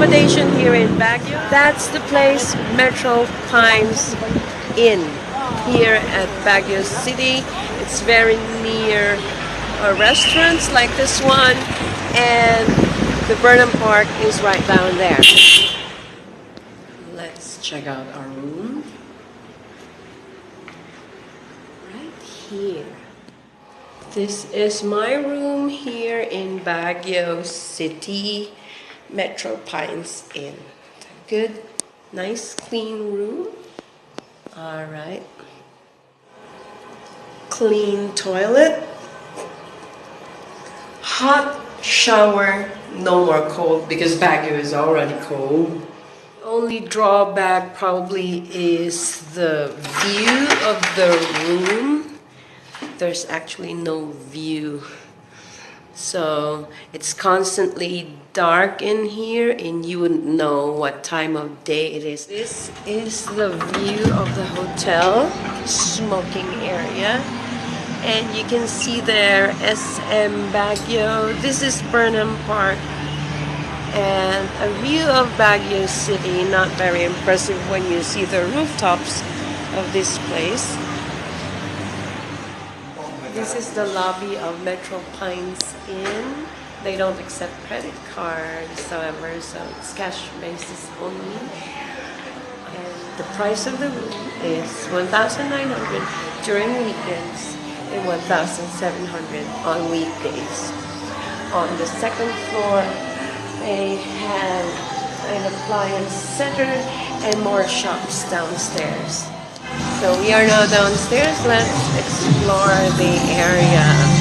accommodation here in Baguio. That's the place, Metro Pines Inn, here at Baguio City. It's very near restaurants like this one, and the Burnham Park is right down there. Let's check out our room. Right here. This is my room here in Baguio City, Metro Pines Inn. Good, nice, clean room. Alright. Clean toilet. Hot shower. No more cold because Baguio is already cold. Only drawback probably is the view of the room. There's actually no view, so it's constantly dark in here and you wouldn't know what time of day it is. This is the view of the hotel smoking area, and you can see there SM Baguio. This is Burnham Park, and a view of Baguio City. Not very impressive when you see the rooftops of this place. This is the lobby of Metro Pines Inn. They don't accept credit cards, however, so it's cash basis only. And the price of the room is $1,900 during weekends and $1,700 on weekdays. On the second floor, they have an appliance center and more shops downstairs. So we are now downstairs. Let's explore the area.